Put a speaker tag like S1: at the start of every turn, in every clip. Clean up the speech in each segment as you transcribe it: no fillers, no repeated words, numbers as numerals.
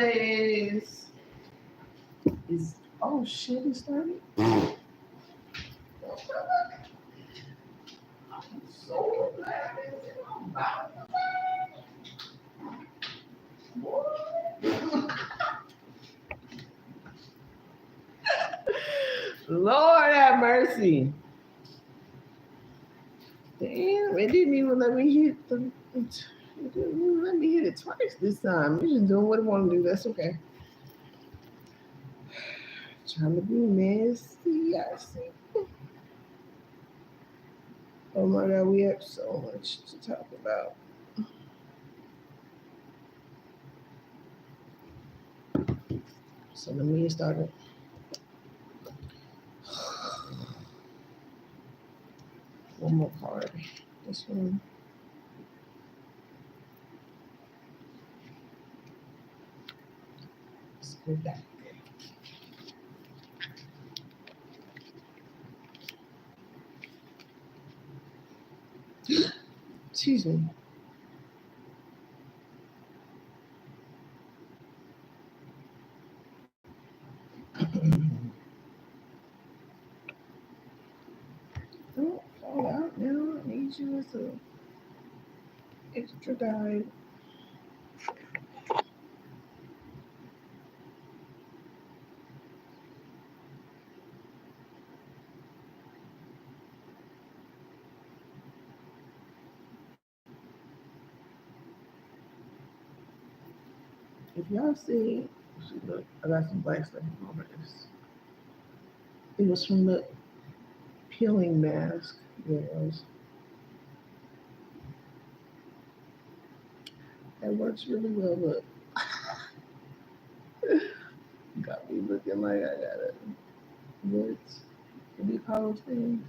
S1: anyways, is oh shit, it started. I'm so glad it's in my mouth. Lord have mercy. Damn, it didn't even let me hit the. It didn't even let me hit it twice this time. It's just doing what it want to do. That's okay. Trying to be messy, I see. Oh my god, we have so much to talk about. So let me get started. One more card. This one. Let's go back. Excuse me. Don't fall out now. I need you as a extra guide. If y'all see, look, I got some black stuff over this. It was from the peeling mask. There it was. That works really well. Look, got me looking like I got a what? What do you call those things?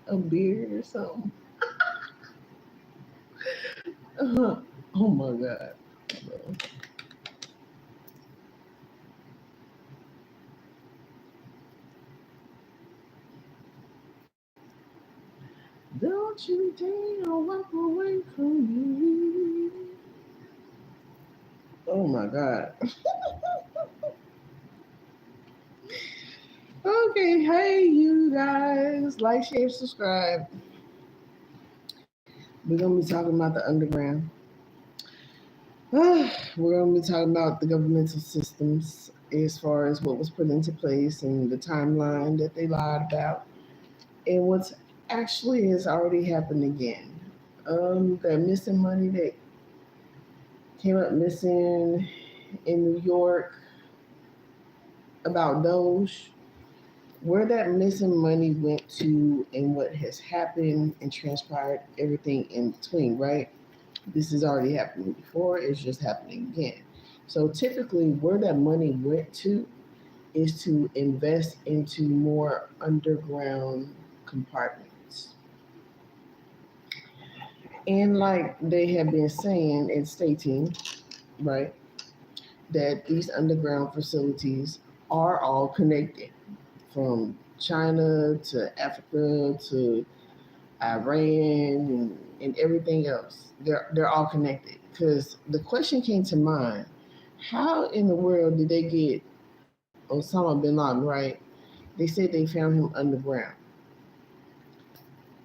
S1: A beard or something. Oh my god. Don't you dare walk away from me. Oh my god. Okay, hey you guys, like, share, subscribe. We're gonna be talking about the underground. We're gonna be talking about the governmental systems as far as what was put into place and the timeline that they lied about, and what's actually has already happened again. That missing money that came up missing in New York about Doge, where that missing money went to and what has happened and transpired, everything in between, right? This is already happening before, it's just happening again. So typically, where that money went to is to invest into more underground compartments. And like they have been saying and stating, right, that these underground facilities are all connected from China to Africa to Iran and everything else. They're all connected. Because the question came to mind: how in the world did they get Osama bin Laden? Right? They said they found him underground.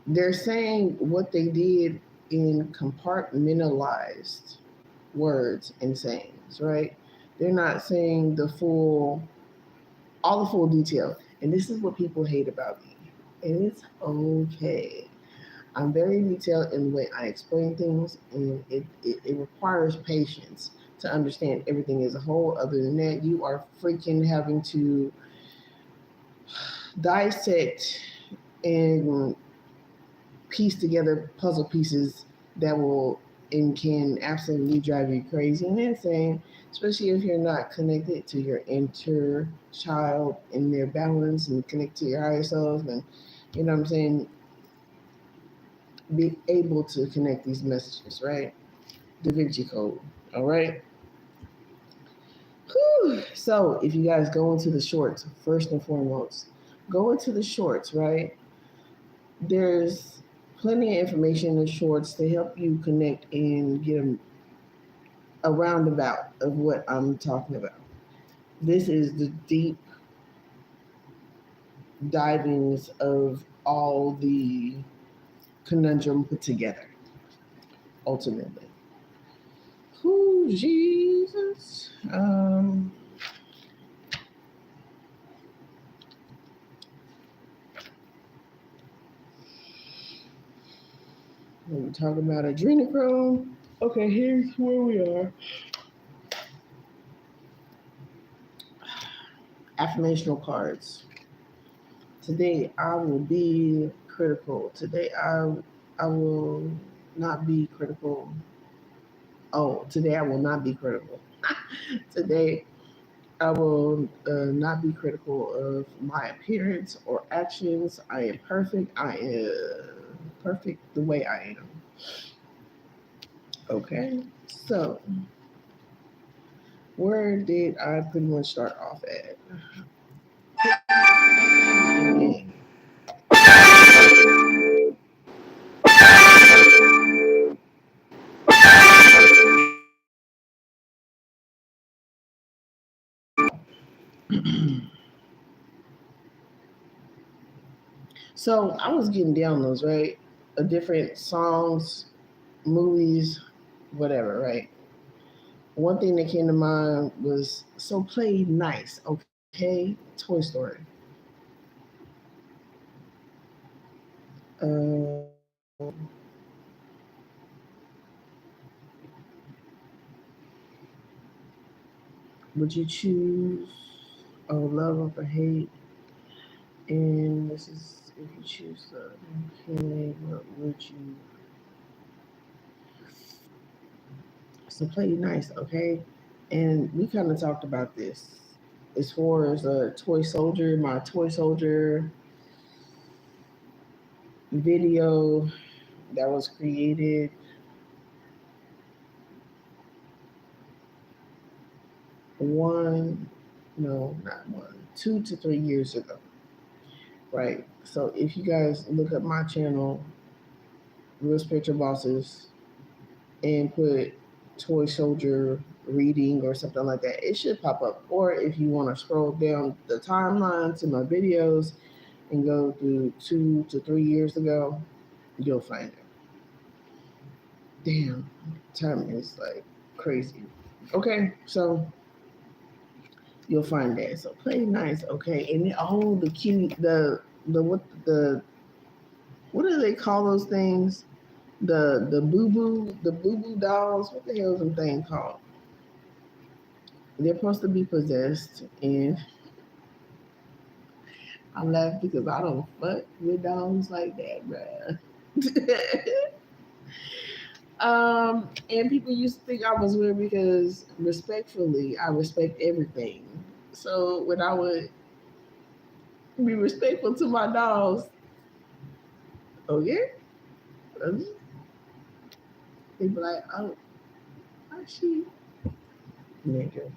S1: They're saying what they did in compartmentalized words and sayings. Right? They're not saying all the full detail. And this is what people hate about me. And it's okay. I'm very detailed in the way I explain things, and it requires patience to understand everything as a whole. Other than that, you are freaking having to dissect and piece together puzzle pieces that will and can absolutely drive you crazy and insane, especially if you're not connected to your inner child and their balance and connect to your higher self and you know what I'm saying, be able to connect these messages, right? Da Vinci Code. All right. Whew. So if you guys go into the shorts, first and foremost, go into the shorts, right? There's plenty of information in the shorts to help you connect and get a roundabout of what I'm talking about. This is the deep divings of all the conundrum put together, ultimately. Who, Jesus? When we talk about adrenochrome, okay, here's where we are. Affirmational cards. Today I will be critical. Today I will not be critical. Oh, today I will not be critical. Today I will not be critical of my appearance or actions. I am perfect. I am perfect the way I am. Okay, so where did I pretty much start off at? So I was getting downloads, right? Different songs, movies, whatever, right? One thing that came to mind was so play nice, okay? Toy Story. Uh, would you choose love over hate? And this is if you choose love. Okay, what would you? So play nice, okay? And we kind of talked about this as far as a toy soldier, my toy soldier video that was created one, no, not one, 2 to 3 years ago, right? So if you guys look up my channel, Real Spiritual Bosses, and put toy soldier reading or something like that, it should pop up. Or if you want to scroll down the timeline to my videos and go through 2 to 3 years ago, you'll find it. Damn, time is like crazy. Okay, so you'll find that. So play nice, okay. And then, oh, the cute, what do they call those things? The boo boo dolls. What the hell is them thing called? They're supposed to be possessed, and I laugh because I don't fuck with dolls like that, bruh. And people used to think I was weird because, respectfully, I respect everything. So when I would be respectful to my dolls, oh yeah, they'd be like, oh, I she, nigga.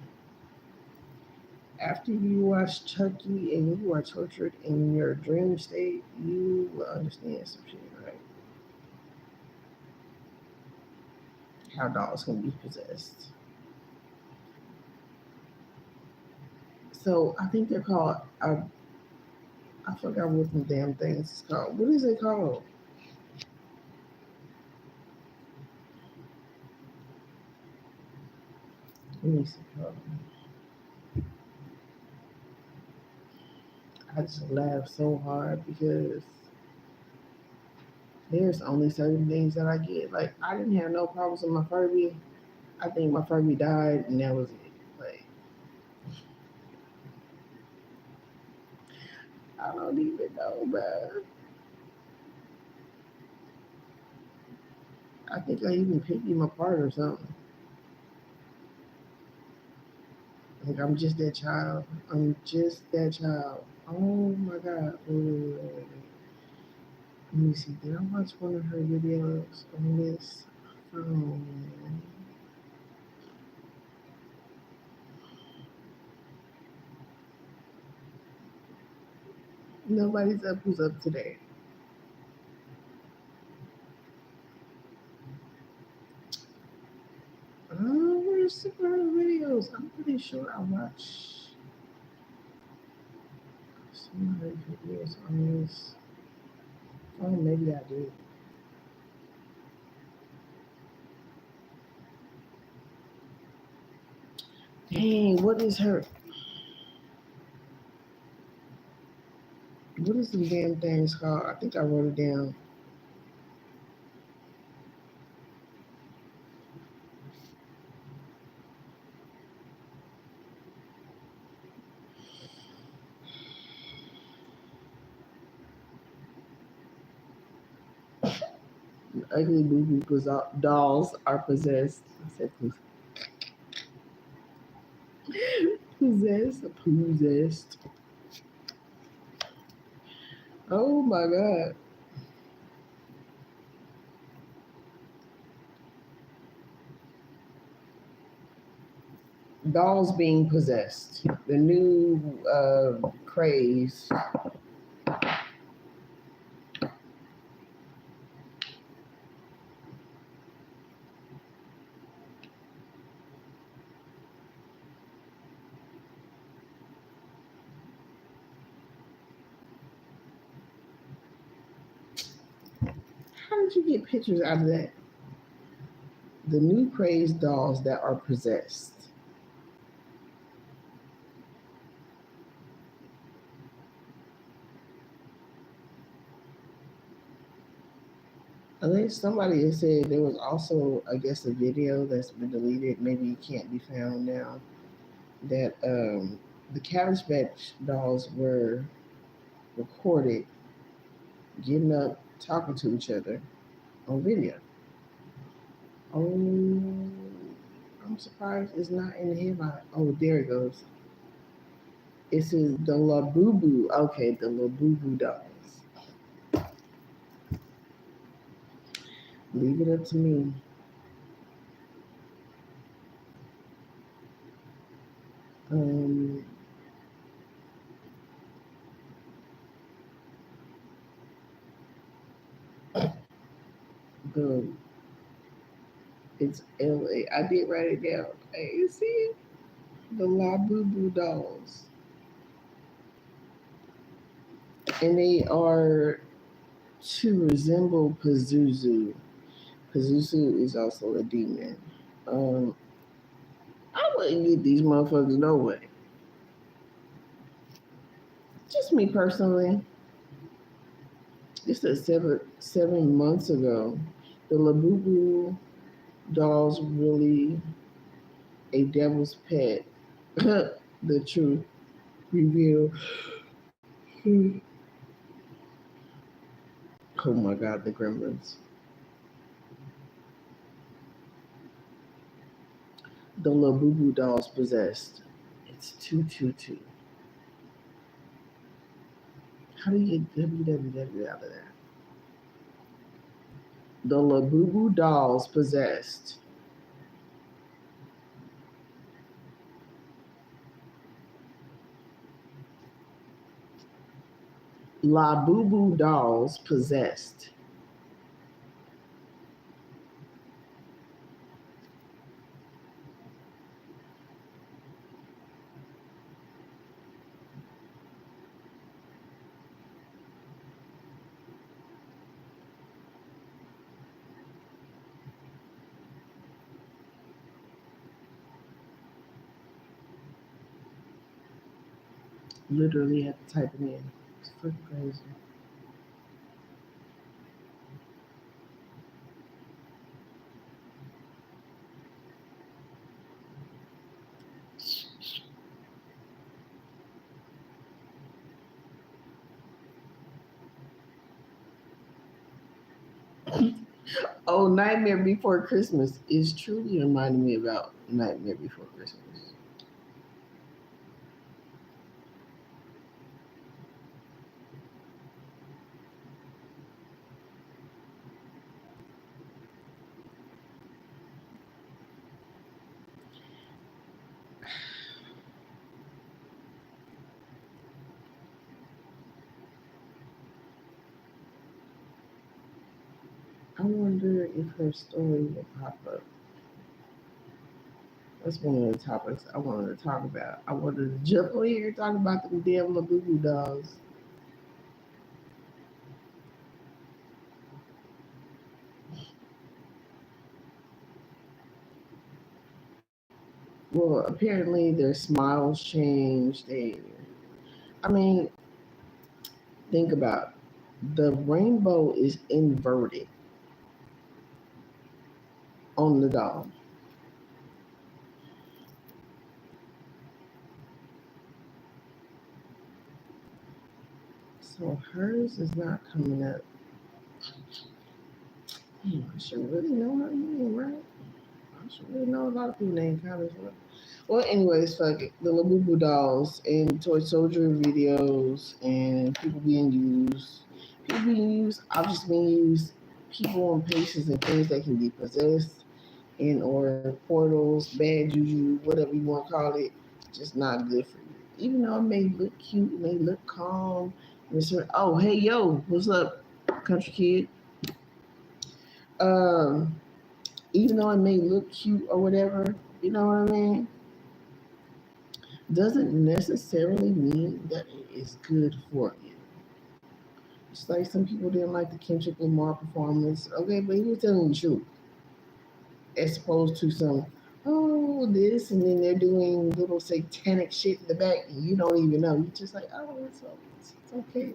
S1: After you watch Chucky and you are tortured in your dream state, you will understand some shit, right? How dolls can be possessed. So I think they're called. I forgot what the damn things is called. What is it called? Let me see. I just laughed so hard because there's only certain things that I get. Like I didn't have no problems with my Furby. I think my Furby died, and that was it. Like I don't even know, bro. I think I even picked him apart or something. Like I'm just that child. I'm just that child. Oh my god. Wait. Let me see. Did I watch one of her videos on this phone? Nobody's up. Who's up today? videos. I'm pretty sure I watch some of the videos on this. Oh, maybe I did. Dang, what is her? What is the damn things called? I think I wrote it down. Ugly boo boo dolls are possessed. I said possessed, possessed. Oh my god. Dolls being possessed. The new craze. How did you get pictures out of that? The new craze dolls that are possessed. I think somebody had said there was also, I guess, a video that's been deleted. Maybe it can't be found now. That the Cabbage Patch dolls were recorded getting up, talking to each other on video. Oh, I'm surprised it's not in the headline. Oh, there it goes. It says the La Boo Boo. Okay, the La Boo Boo dolls. Leave it up to me. Um, the it's LA. I did write it down. Hey, you see it? The La Boo Boo dolls, and they are to resemble Pazuzu. Pazuzu is also a demon. Um, I wouldn't get these motherfuckers no way. Just me personally. This is seven months ago. The Labubu dolls really a devil's pet. The truth reveal. Oh my god, the gremlins. The Labubu dolls possessed. It's 222. How do you get www out of that? The Labubu dolls possessed. Labubu dolls possessed. Literally had to type it in. It's freaking crazy. Oh, Nightmare Before Christmas is truly reminding me about Nightmare Before Christmas. I wonder if her story will pop up. That's one of the topics I wanted to talk about. I wanted to jump over here and talk about the damn Labubu dolls. Well, apparently their smiles changed. I mean, think about it. The rainbow is inverted on the doll. So hers is not coming up. I should really know her name, right? I should really know a lot of people's name kind of well. Well, anyways, fuck it. The Labubu dolls and toy soldier videos and people being used. People being used, objects being used, people and places and things that can be possessed and or portals, bad juju, whatever you want to call it, just not good for you. Even though it may look cute, it may look calm. Oh, hey, yo, what's up, country kid? Um, Even though it may look cute or whatever, you know what I mean? Doesn't necessarily mean that it is good for you. It's like some people didn't like the Kendrick Lamar performance. Okay, but he was telling the truth. As opposed to some, oh, this, and then they're doing little satanic shit in the back, and you don't even know. You're just like, oh, it's okay.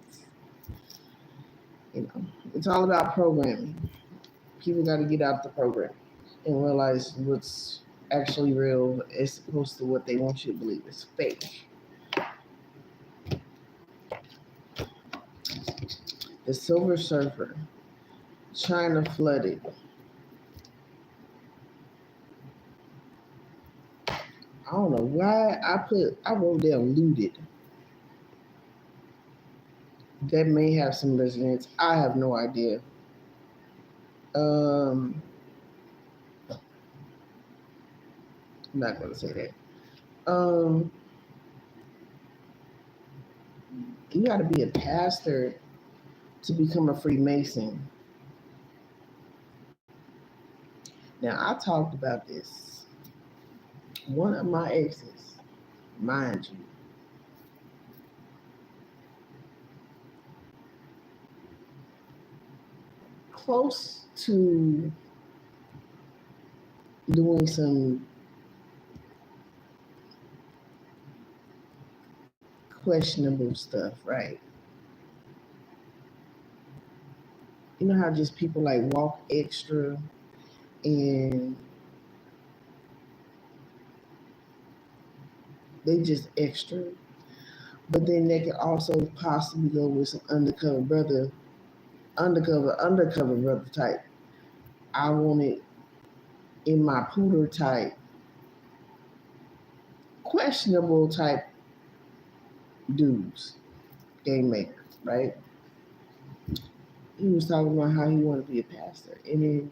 S1: It's all about programming. People got to get out the program and realize what's actually real as opposed to what they want you to believe is fake. The Silver Surfer, China flooded. I don't know why I wrote down looted. That may have some resonance. I have no idea. I'm not gonna say that. You got to be a pastor to become a Freemason. Now I talked about this. One of my exes, mind you, close to doing some questionable stuff, right? You know how just people like walk extra and they just extra, but then they can also possibly go with some undercover brother type. I want it in my pooter type, questionable type dudes, game makers, right? He was talking about how he wanted to be a pastor. And then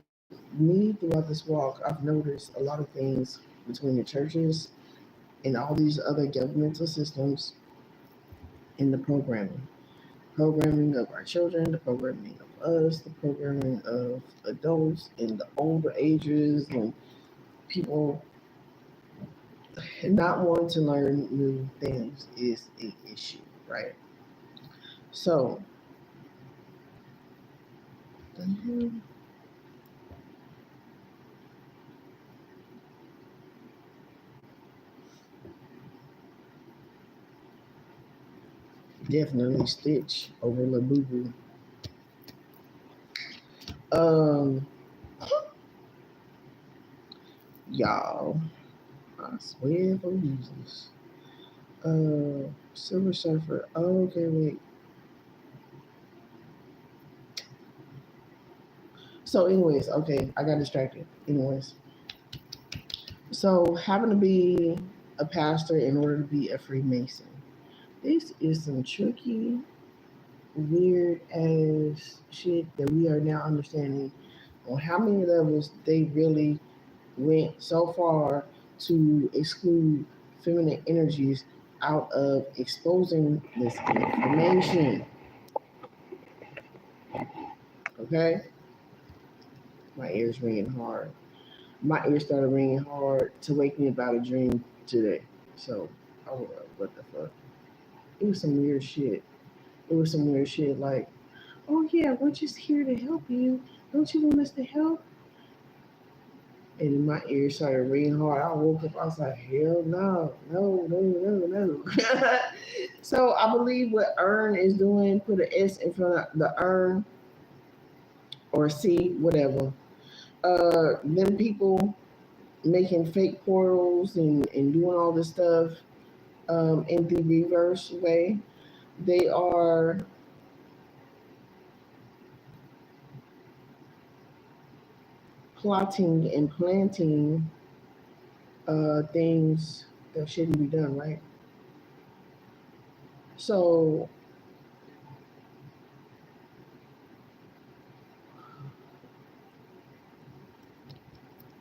S1: me throughout this walk, I've noticed a lot of things between the churches and all these other governmental systems in the programming. Programming of our children, the programming of us, the programming of adults in the older ages, and people not wanting to learn new things is an issue, right? So, definitely Stitch over Labubu. Um, y'all, I swear for Jesus. Silver Surfer. Oh, okay, wait. So, anyways, okay, I got distracted. Anyways, so having to be a pastor in order to be a Freemason. This is some tricky, weird ass shit that we are now understanding on how many levels they really went so far to exclude feminine energies out of exposing this information. Okay? My ears ringing hard. My ears started ringing hard to wake me about a dream today. So I was like, what the fuck? It was some weird shit. It was some weird shit like, oh yeah, we're just here to help you. Don't you want us to help? And my ears started ringing hard. I woke up. I was like, hell no, no, no, no, no. So I believe what Earn is doing, put an S in front of the Earn or C, whatever. Them people making fake portals and doing all this stuff in the reverse way. They are plotting and planting things that shouldn't be done, right? So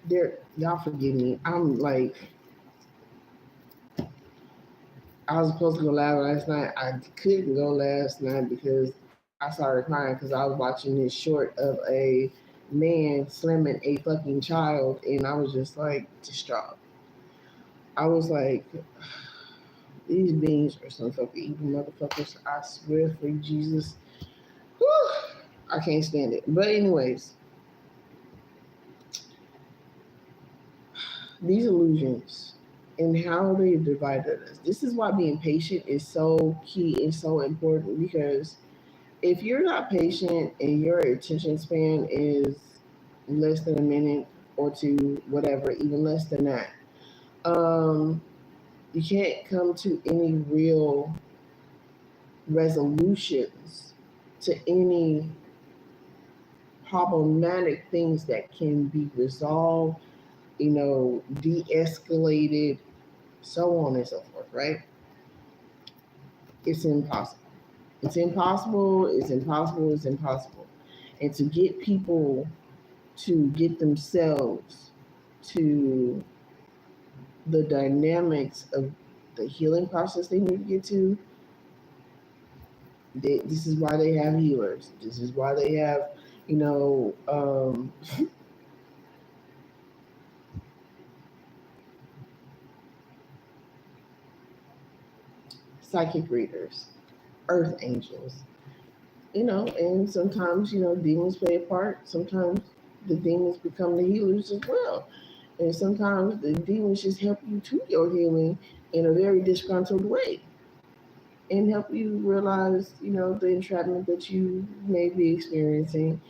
S1: there, y'all forgive me. I'm like, I was supposed to go live last night. I couldn't go last night because I started crying because I was watching this short of a man slamming a fucking child, and I was just like distraught. I was like, these beings are some fucking evil motherfuckers. I swear for Jesus. Whew, I can't stand it. But anyways, these illusions and how they divided us. This is why being patient is so key and so important because if you're not patient and your attention span is less than a minute or two, whatever, even less than that, um, you can't come to any real resolutions to any problematic things that can be resolved, de-escalated, so on and so forth, right? It's impossible. It's impossible, it's impossible, it's impossible. And to get people to get themselves to the dynamics of the healing process they need to get to, this is why they have healers. This is why they have, you know, um, psychic readers, earth angels, and sometimes, demons play a part. Sometimes the demons become the healers as well. And sometimes the demons just help you to your healing in a very disgruntled way and help you realize, the entrapment that you may be experiencing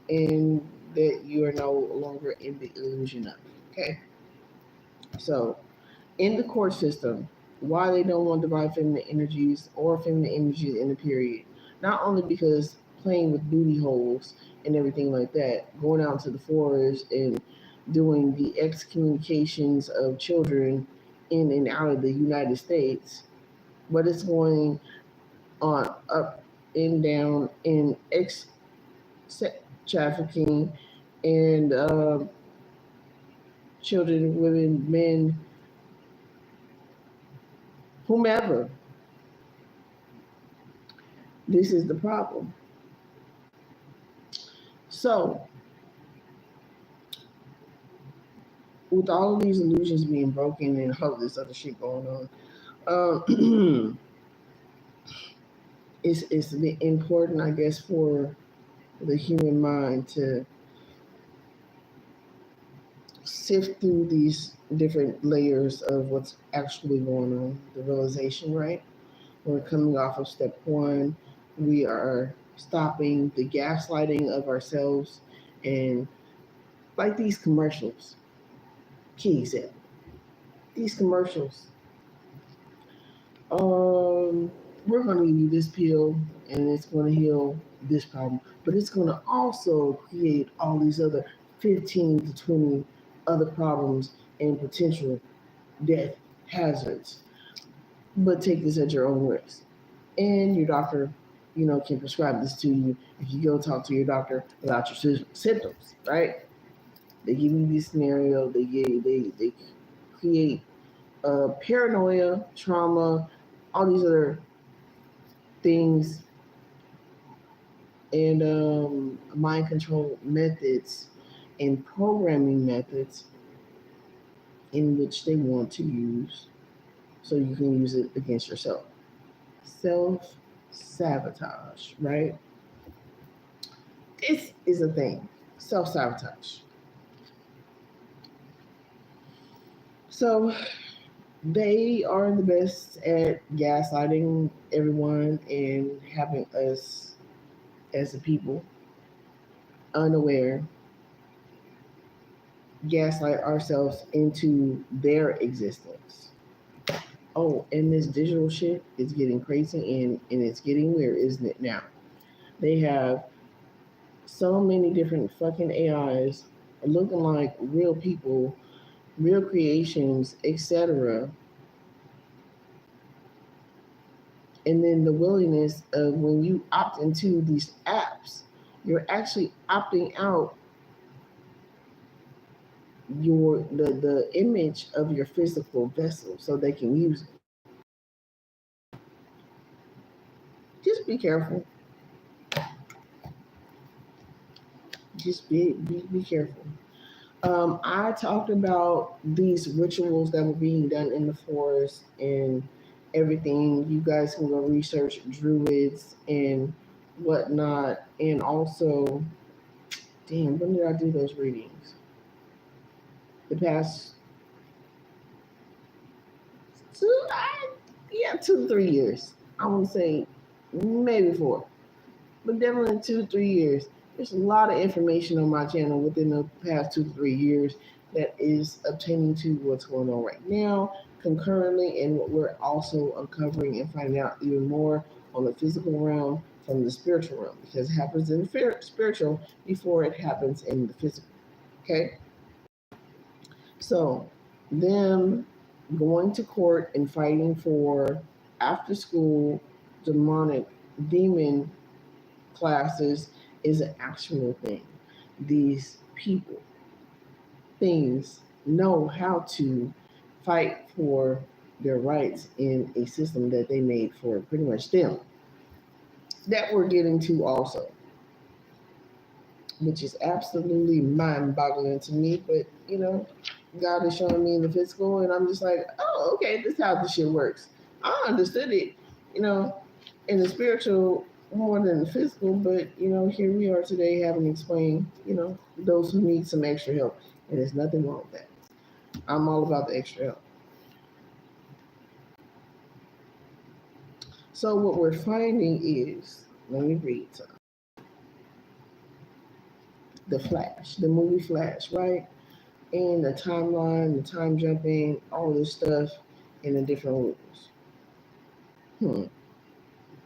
S1: and that you are no longer in the illusion of. Okay. So in the court system, why they don't want divine feminine energies or feminine energies in the period. Not only because playing with booty holes and everything like that, going out to the forest and doing the excommunications of children in and out of the United States, but it's going on up and down in sex trafficking and children, women, men, whomever. This is the problem. So, with all of these illusions being broken and all of this other shit going on, it's important, I guess, for the human mind to sift through these different layers of what's actually going on. The realization, right? We're coming off of step one. We are stopping the gaslighting of ourselves and like these commercials. Key example. These commercials. Um, we're going to give you this pill and it's going to heal this problem, but it's going to also create all these other 15 to 20 other problems and potential death hazards. But take this at your own risk. And your doctor, can prescribe this to you if you go talk to your doctor about your symptoms, right? They give you this scenario, they create paranoia, trauma, all these other things and mind control methods and programming methods in which they want to use so you can use it against yourself. Self sabotage, right? This is a thing. Self sabotage. So they are the best at gaslighting everyone and having us as a people unaware gaslight ourselves into their existence. Oh, and this digital shit is getting crazy and it's getting weird, isn't it now? They have so many different fucking AIs looking like real people, real creations, etc. And then the willingness of when you opt into these apps, you're actually opting out the image of your physical vessel so they can use it. Just be careful. Just be careful. I talked about these rituals that were being done in the forest and everything. You guys can go research druids and whatnot. And also, damn, when did I do those readings? The past two, yeah, 2 to 3 years. I want to say maybe 4, but definitely 2 to 3 years. There's a lot of information on my channel within the past 2 to 3 years that is obtaining to what's going on right now, concurrently, and what we're also uncovering and finding out even more on the physical realm from the spiritual realm, because it happens in the spiritual before it happens in the physical. Okay, so them going to court and fighting for after school demonic demon classes is an actual thing. These people, things know how to fight for their rights in a system that they made for pretty much them. That we're getting to also, which is absolutely mind boggling to me. But, God is showing me in the physical, and I'm just like, oh, okay, this is how this shit works. I understood it, you know, in the spiritual more than the physical, but here we are today having to explain, those who need some extra help. And there's nothing wrong with that. I'm all about the extra help. So what we're finding is, let me read some. The Flash, the movie Flash, right? And the timeline, the time jumping, all this stuff in the different rules.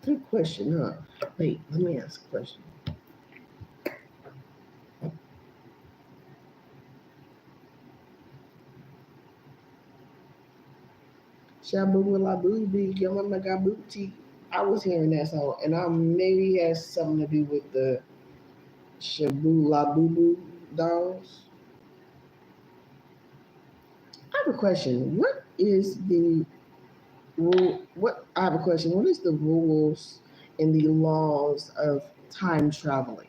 S1: Good question, huh? Wait, let me ask a question. Shabu la booby, yama magabuti. I was hearing that song, and I maybe has something to do with the Shabu la boo boo dolls. I have a question. What is the rule? What I have a question. What is the rules and the laws of time traveling?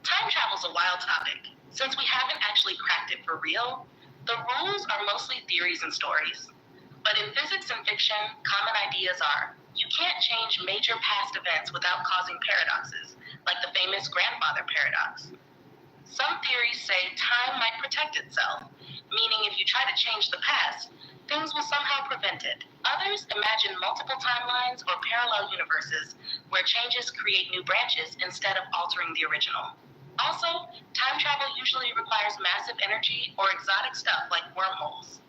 S2: Time travel's a wild topic. Since we haven't actually cracked it for real, the rules are mostly theories and stories. But in physics and fiction, common ideas are you can't change major past events without causing paradoxes, like the famous grandfather paradox. Some theories say time might protect itself, meaning if you try to change the past, things will somehow prevent it. Others imagine multiple timelines or parallel universes where changes create new branches instead of altering the original. Also, time travel usually requires massive energy or exotic stuff like wormholes.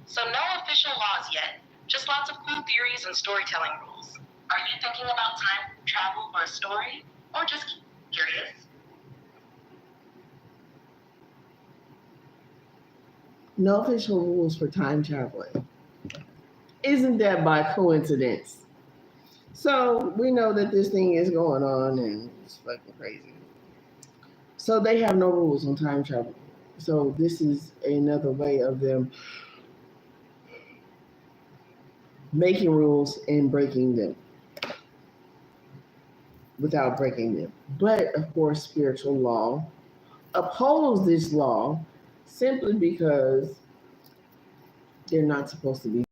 S2: So no official laws yet, just lots of cool theories and storytelling rules. Are you thinking about time travel for a story, or just curious?
S1: No official rules for time traveling. Isn't that by coincidence? So we know that this thing is going on and it's fucking crazy. So they have no rules on time travel. So this is another way of them making rules and breaking them without breaking them. But of course, spiritual law oppose this law simply because they're not supposed to be.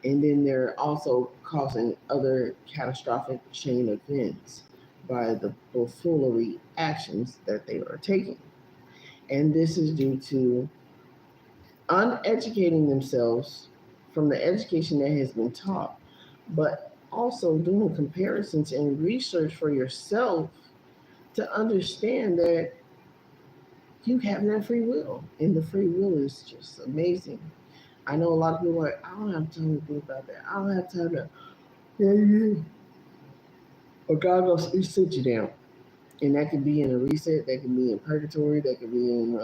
S1: And then they're also causing other catastrophic chain events by the buffoonery actions that they are taking. And this is due to uneducating themselves from the education that has been taught, but also doing comparisons and research for yourself to understand that you have that free will. And the free will is just amazing. I know a lot of people are like, I don't have time to think about that. I don't have time to. Yeah, yeah. But God goes, sit you down. And that could be in a reset, that could be in purgatory, that could be in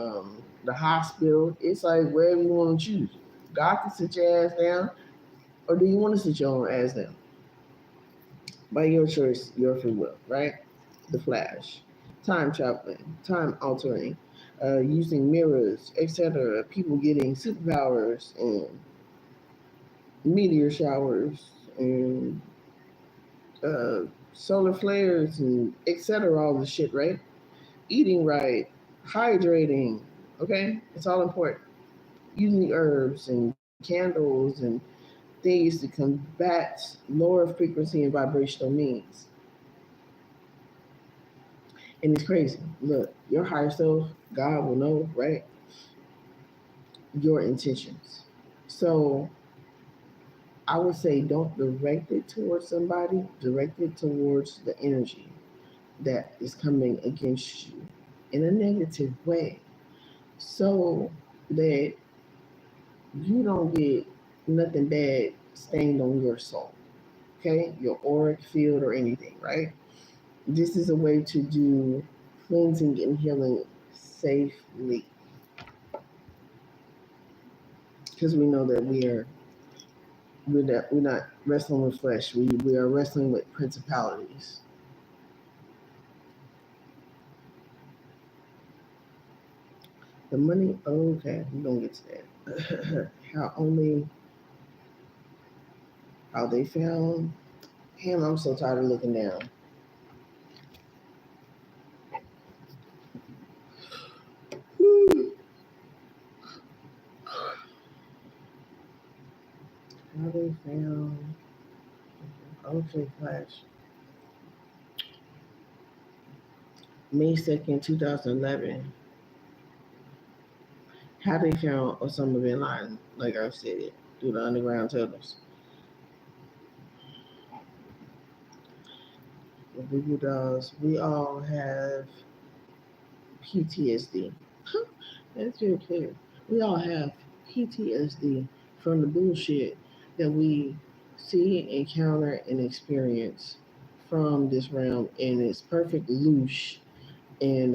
S1: the hospital. It's like wherever you want to choose. God can sit your ass down, or do you want to sit your own ass down? By your choice, your free will, right? The Flash, time traveling, time altering, using mirrors, etc. People getting superpowers and meteor showers and uh, solar flares and etc. All this shit, right? Eating right, hydrating, okay? It's all important. Using herbs and candles and things to combat lower frequency and vibrational needs. And it's crazy. Look, your higher self, God will know, right? Your intentions. So I would say don't direct it towards somebody, direct it towards the energy that is coming against you in a negative way so that you don't get nothing bad stained on your soul, okay? Your auric field or anything, right? This is a way to do cleansing and healing safely because we know that we're not wrestling with flesh. We are wrestling with principalities. The money, okay, we're gonna get to that. How they found him. I'm so tired of looking down. How they found okay, Flash. May 2nd, 2011. How they found Osama bin Laden, like I said, through the underground tunnels. The Google Dolls, we all have PTSD. That's very clear. We all have PTSD from the bullshit that we see, encounter, and experience from this realm, and it's perfect loosh and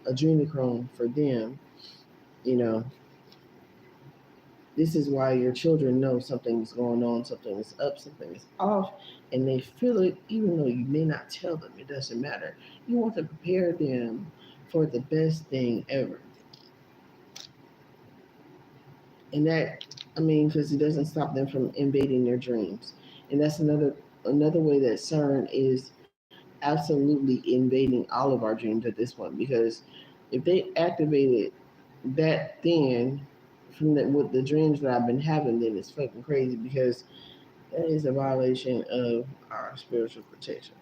S1: adrenochrome for them. You know, this is why your children know something's going on, something is up, something is off, and they feel it even though you may not tell them. It doesn't matter. You want to prepare them for the best thing ever. And that, I mean, because it doesn't stop them from invading their dreams. And that's another way that CERN is absolutely invading all of our dreams at this point. Because if they activated that then from with the dreams that I've been having, then it's fucking crazy because that is a violation of our spiritual protection.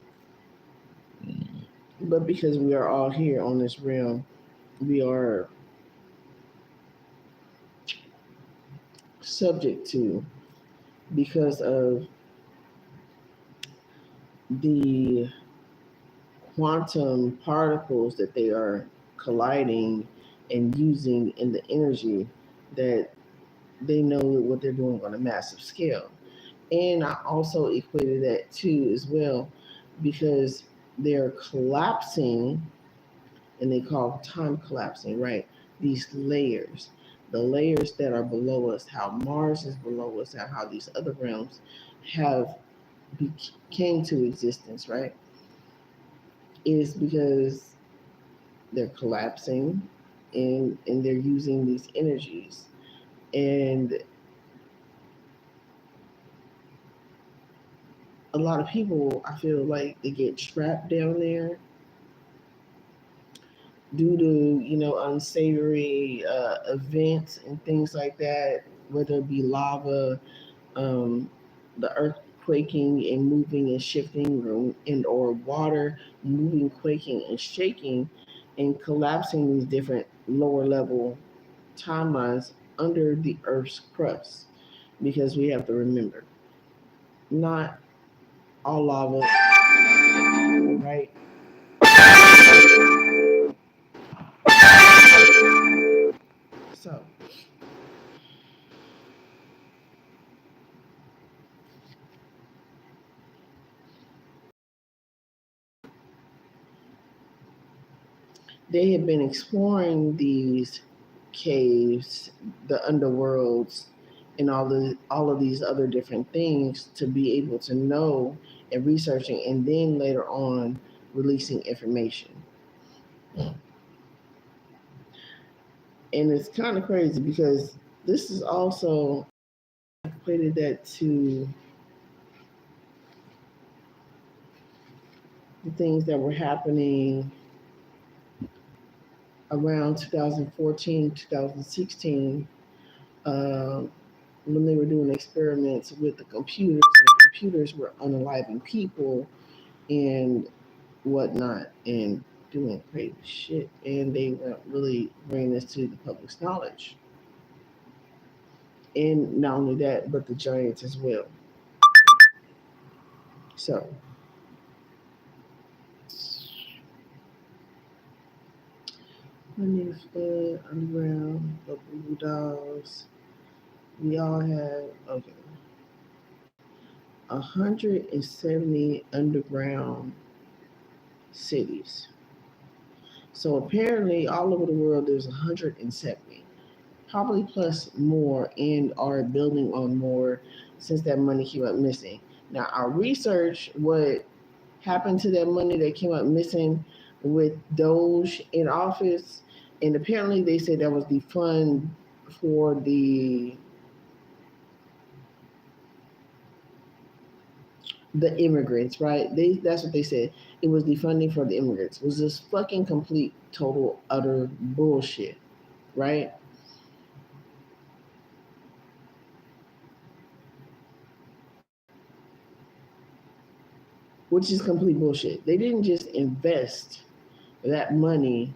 S1: But because we are all here on this realm, we are subject to because of the quantum particles that they are colliding and using in the energy that they know what they're doing on a massive scale. And I also equated that too as well because they're collapsing and they call time collapsing, right? These layers, the layers that are below us, how Mars is below us, and how these other realms have came to existence, right? Is because they're collapsing and they're using these energies. And a lot of people, I feel like they get trapped down there due to, unsavory events and things like that, whether it be lava, um, the earth quaking and moving and shifting, or water moving, quaking and shaking and collapsing these different lower level timelines under the earth's crust. Because we have to remember, not all lava, right? So they have been exploring these caves, the underworlds, and all of these other different things to be able to know and researching, and then later on releasing information. And it's kind of crazy because this is also equated that to the things that were happening around 2014, 2016, when they were doing experiments with the computers, and computers were unaliving people and whatnot, and doing crazy shit. And they weren't really bringing this to the public's knowledge. And not only that, but the giants as well. So, Honey Flood, Underground, the Blue Dolls, we all have, okay, 170 underground cities. So apparently, all over the world, there's 170, probably plus more, and are building on more since that money came up missing. Now, our research, what happened to that money that came up missing with Doge in office, and apparently they said that was the fund for the immigrants, right? That's what they said. It was the funding for the immigrants. It was this fucking complete, total, utter bullshit, right? Which is complete bullshit. They didn't just invest that money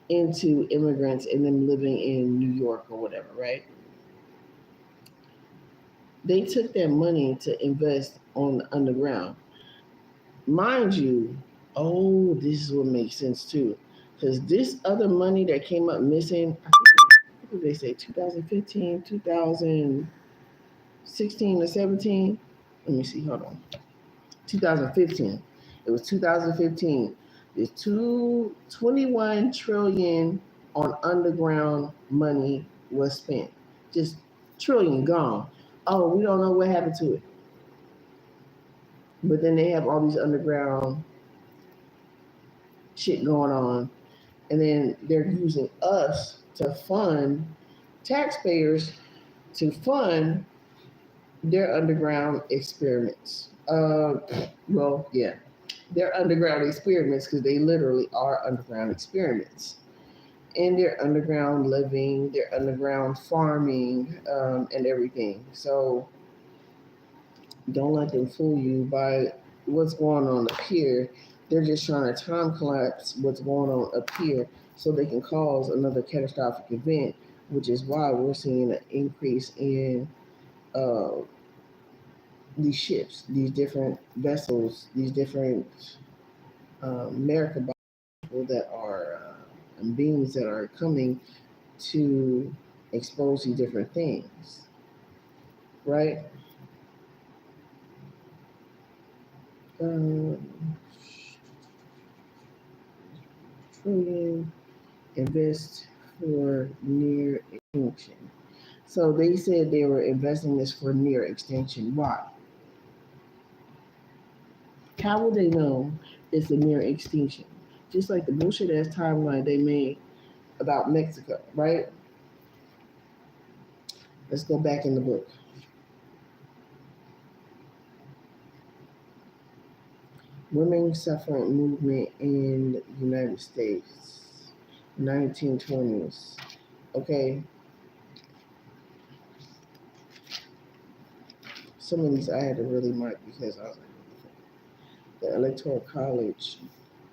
S1: into immigrants and them living in New York or whatever, right? They took that money to invest on the underground. Mind you, oh, this is what makes sense too. Because this other money that came up missing, I think, what did they say, 2015, 2016 or 17? Let me see, hold on. 2015. It was 2015. There's 21 trillion on underground money was spent. Just trillion gone. Oh, we don't know what happened to it. But then they have all these underground shit going on. And then they're using us to fund taxpayers to fund their underground experiments. Well, yeah, they're underground experiments because they literally are underground experiments. And their underground living, their underground farming, and everything. So don't let them fool you by what's going on up here. They're just trying to time collapse what's going on up here so they can cause another catastrophic event, which is why we're seeing an increase in uh, these ships, these different vessels, these different American people that are and beings that are coming to expose these different things, right? Um, trillion invest for near extinction. So they said they were investing this for near extinction. Why? How will they know it's a near extinction? Just like the bullshit ass timeline they made about Mexico, right? Let's go back in the book. Women's suffrage movement in the United States, 1920s. Okay, some of these I had to really mark because I was like, the Electoral College,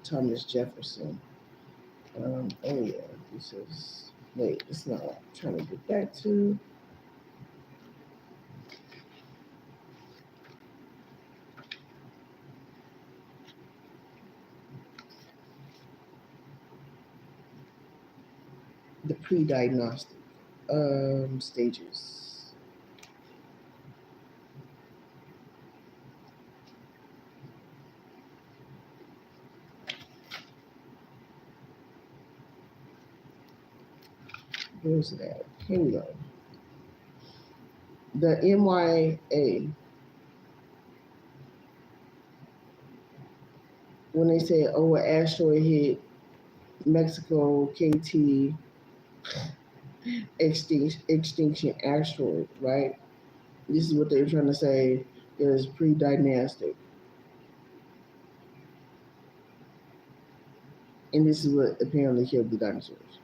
S1: Thomas Jefferson. Oh yeah, this is, wait, it's not what I'm trying to get back to. The pre-diagnostic stages. Where's it at? Here we go. The MYA, when they said, oh, an asteroid hit Mexico, KT, extinction asteroid, right? This is what they were trying to say is pre-dynastic. And this is what apparently killed the dinosaurs.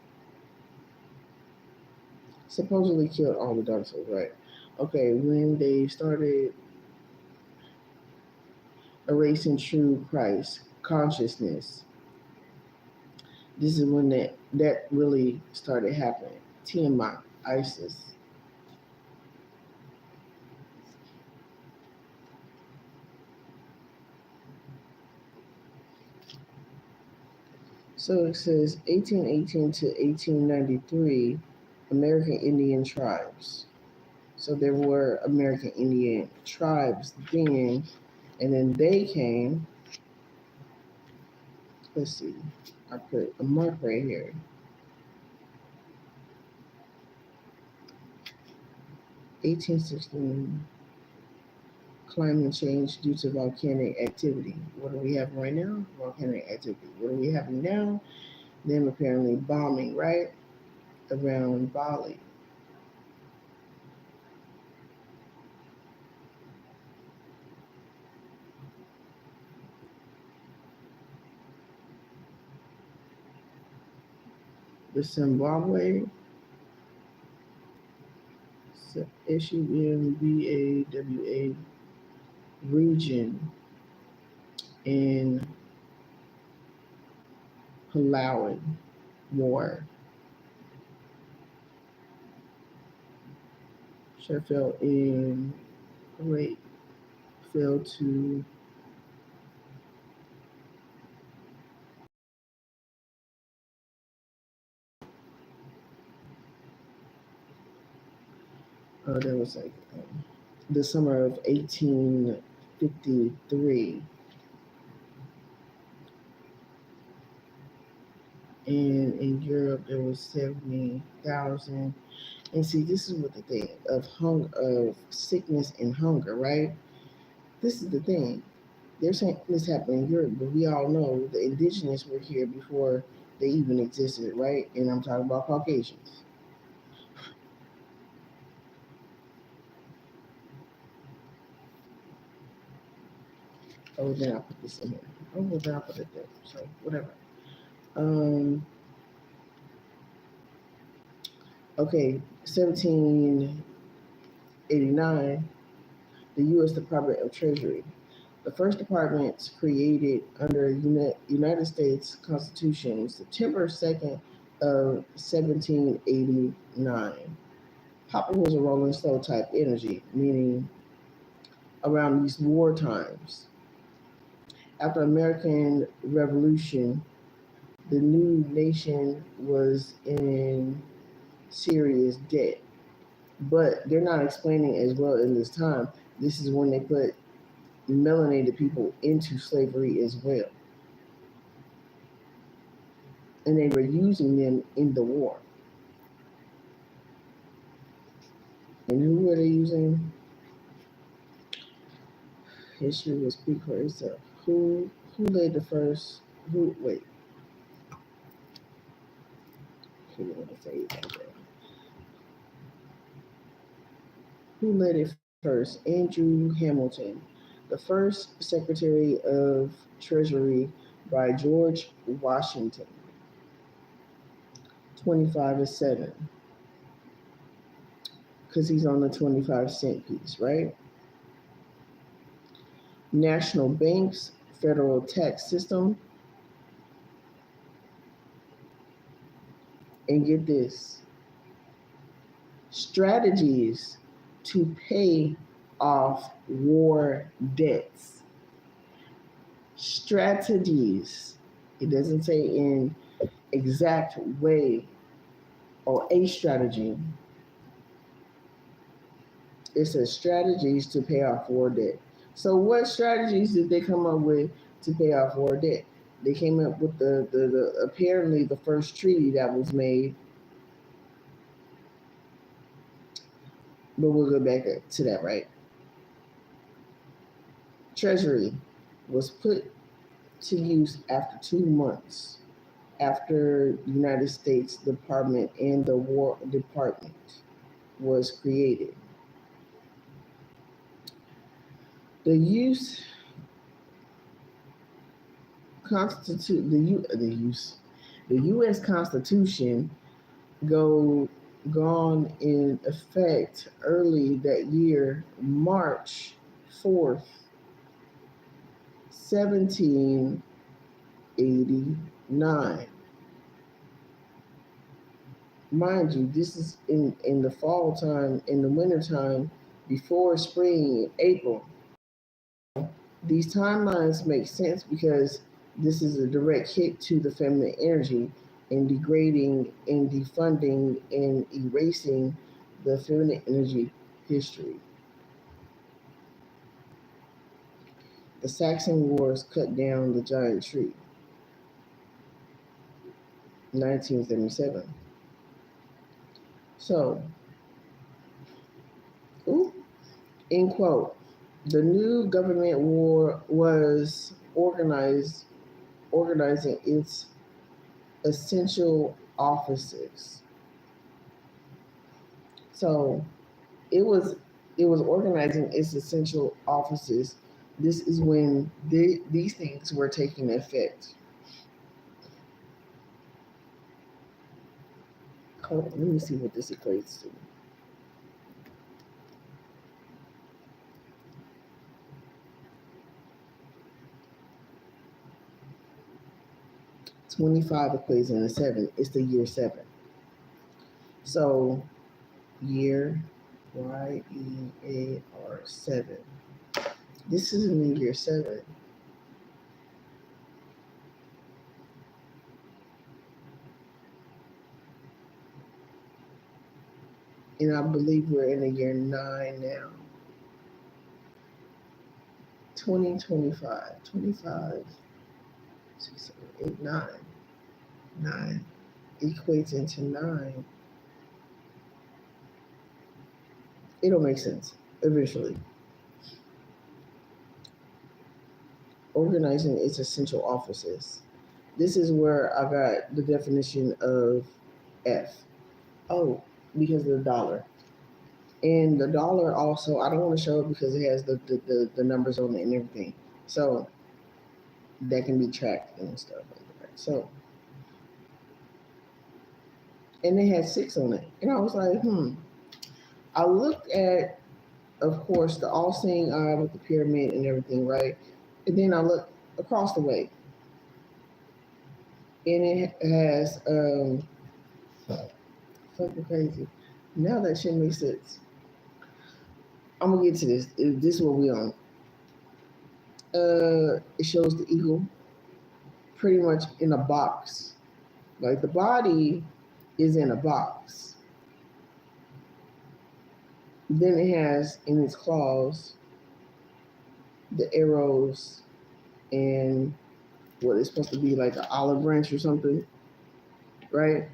S1: Supposedly killed all the dinosaurs, right? Okay, when they started erasing true Christ consciousness, this is when that really started happening. Tiamat, Isis. So it says 1818 to 1893, American Indian tribes. So there were American Indian tribes then, and then they came. Let's see, I put a mark right here. 1816, climate change due to volcanic activity. What do we have right now? Volcanic activity. What are we having now? Them apparently bombing, right? Around Bali. The Zimbabwe SUMBAWA region in Palawan War. Sheffield in Kuwait failed to there was like the summer of 1853, and in Europe there was 70,000. And see, this is what the thing of sickness and hunger, right? This is the thing. They're saying this happened in Europe, but we all know the indigenous were here before they even existed, right? And I'm talking about Caucasians. Oh, then I put this in here. Oh, well, then I put it there. So whatever. Um. Okay, 1789, the U.S. Department of Treasury. The first department created under United States Constitution, September 2nd of 1789. Popper was a Rolling Stone type energy, meaning around these war times. After American Revolution, the new nation was in serious debt. But they're not explaining as well in this time. This is when they put melanated people into slavery as well. And they were using them in the war. And who were they using? History will speak for itself. Who laid the first? Who wait? I can't even say that. Who led it first? Andrew Hamilton. the first Secretary of Treasury by George Washington. 25 is 7 because he's on the 25-cent piece, right? National banks, federal tax system, and get this, strategies to pay off war debts. Strategies. It doesn't say in exact way or a strategy. It says strategies to pay off war debt. So what strategies did they come up with to pay off war debt? They came up with the apparently the first treaty that was made, but we'll go back to that, right? Treasury was put to use after 2 months after the United States Department and the War Department was created. The use constitute the U.S. Constitution gone in effect early that year, March 4th, 1789. Mind you, this is in the fall time, in the winter time, before spring, April. These timelines make sense because this is a direct hit to the feminine energy and degrading and defunding and erasing the feminine energy history. The Saxon Wars cut down the giant tree. 1977. So, in quote, the new government war was organizing its essential offices. So it was organizing its essential offices. This is when these things were taking effect. Hold on, let me see what this equates to. 25 equates into 7. It's the year 7. So year YEAR 7. This is in the year 7. And I believe we're in the year 9 now. 2025. 25, 6, 7, 8, 9. 9 equates into 9. It'll make sense eventually. Organizing its essential offices. This is where I got the definition of F. Oh, because of the dollar. And the dollar also, I don't want to show it because it has the numbers on it and everything. So that can be tracked and stuff like that. So, and it had 6 on it. And I was like, I looked at, of course, the all-seeing eye with the pyramid and everything, right? And then I looked across the way. And it has, fucking crazy. Now that shit makes sense. I'm going to get to this. This is what we on. It shows the eagle pretty much in a box. Like the body is in a box. Then it has in its claws the arrows and what is supposed to be like an olive branch or something, right?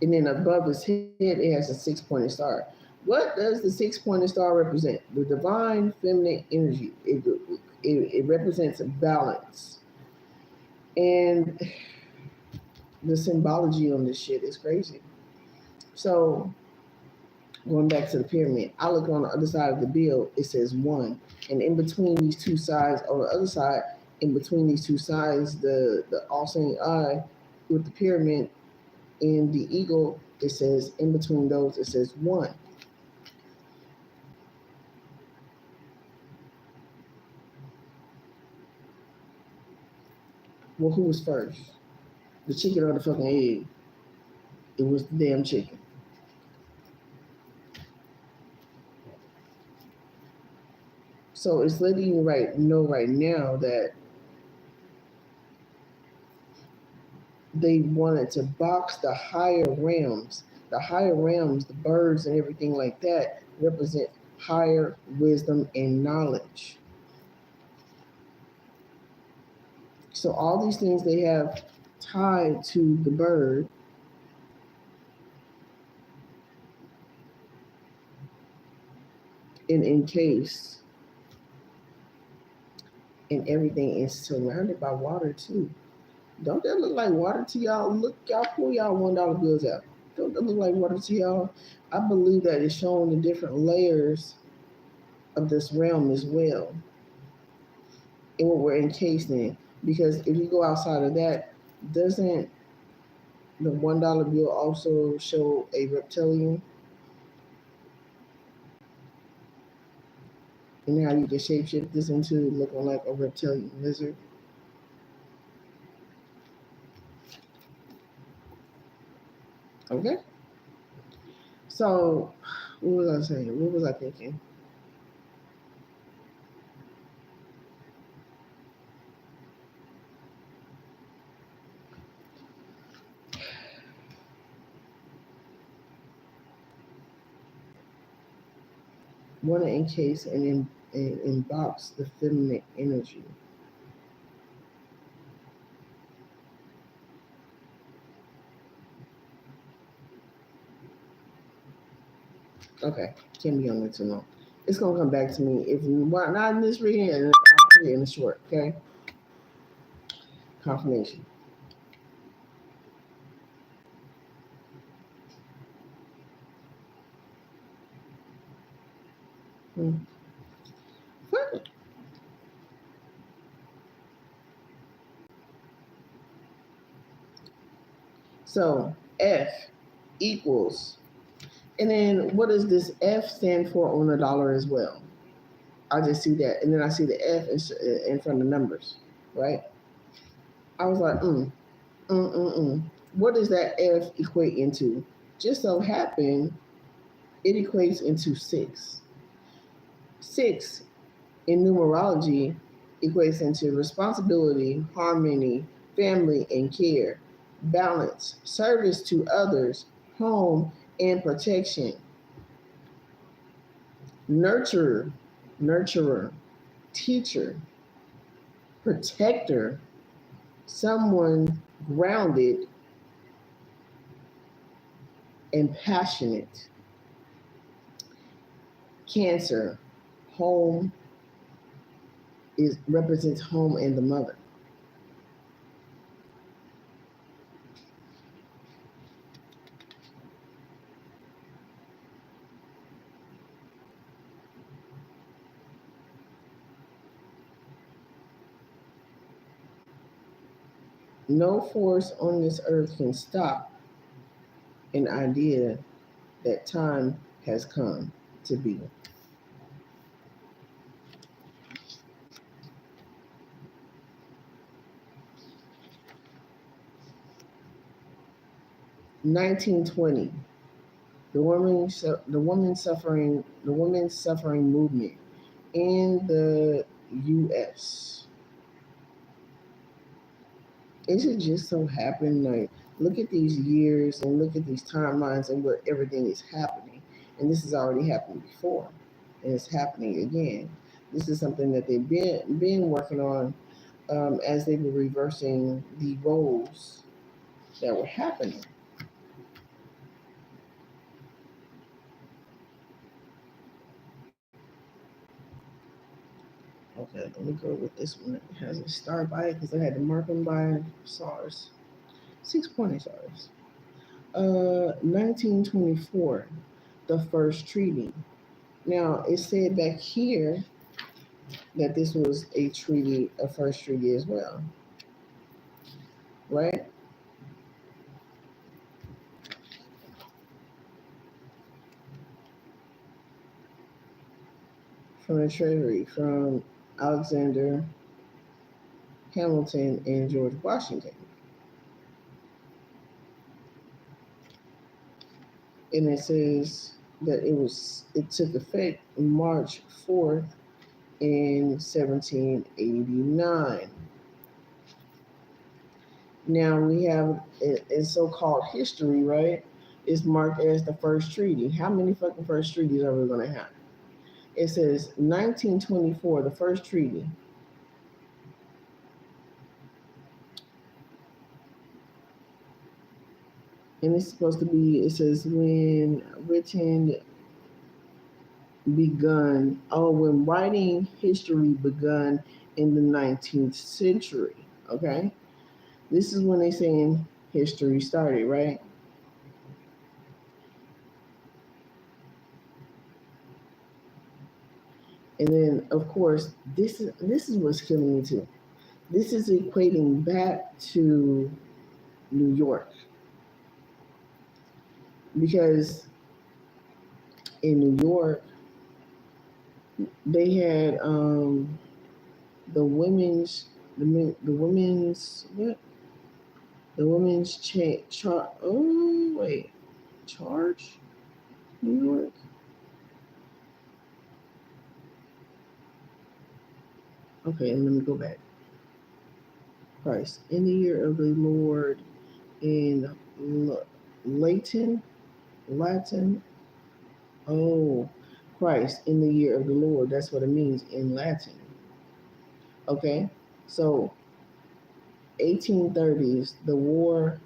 S1: And then above his head, it has a 6-pointed star. What does the 6-pointed star represent? The divine feminine energy. It represents balance. And the symbology on this shit is crazy. So Going back to the pyramid, I look on the other side of the bill, it says one. And in between these two sides, on the other side, in between these two sides, the all seeing eye with the pyramid and the eagle, it says in between those, it says one. Well, who was first? The chicken or the fucking egg? It was the damn chicken. So it's letting you know right now that they wanted to box the higher realms. The higher realms, the birds and everything like that, represent higher wisdom and knowledge. So all these things they have tied to the bird, and encased, and everything is surrounded by water too. Don't that look like water to y'all? Look, y'all pull y'all $1 bills out. Don't that look like water to y'all? I believe that it's showing the different layers of this realm as well, and what we're encased in. Because if you go outside of that, doesn't the $1 bill also show a reptilian? And how you can shapeshift this into looking like a reptilian lizard? Okay. So, what was I saying? What was I thinking? Want to encase and box the feminine energy. Okay, can't be on it too long. It's gonna come back to me if not in this reading, and I'll put it in the short. Okay, confirmation. Hmm. So F equals, and then what does this F stand for on the dollar as well? I just see that, and then I see the F in front of numbers, right? I was like, mm, mm, mm. What does that F equate into? Just so happened, it equates into six. Six in numerology equates into responsibility, harmony, family, and care, balance, service to others, home, and protection, nurturer, nurturer, teacher, protector, someone grounded and passionate, cancer, home is represents home and the mother. No force on this earth can stop an idea that time has come to be. 1920, the woman suffering movement in the U.S. It should just so happen, like, look at these years and look at these timelines and what everything is happening. And this has already happened before, and it's happening again. This is something that they've been working on, as they were reversing the roles that were happening. Okay, let me go with this one. It has a star by it because I had to mark them by stars. 6 pointing stars. 1924. the first treaty. Now, it said back here that this was a treaty, a first treaty as well, right? From the Treasury, from Alexander Hamilton and George Washington. And it says that it took effect March 4th in 1789. Now we have in so-called history, right? It's marked as the first treaty. How many fucking first treaties are we gonna have? It says 1924, the first treaty. And it's supposed to be, it says when written begun, when writing history begun in the 19th century, okay? This is when they saying history started, right? And then, of course, this is what's killing me too. This is equating back to New York, because in New York they had the women's the women's what the women's charge New York. Okay, and let me go back. Christ in the year of the Lord in Latin. Oh, Christ in the year of the Lord. That's what it means in Latin. Okay, so 1830s, the war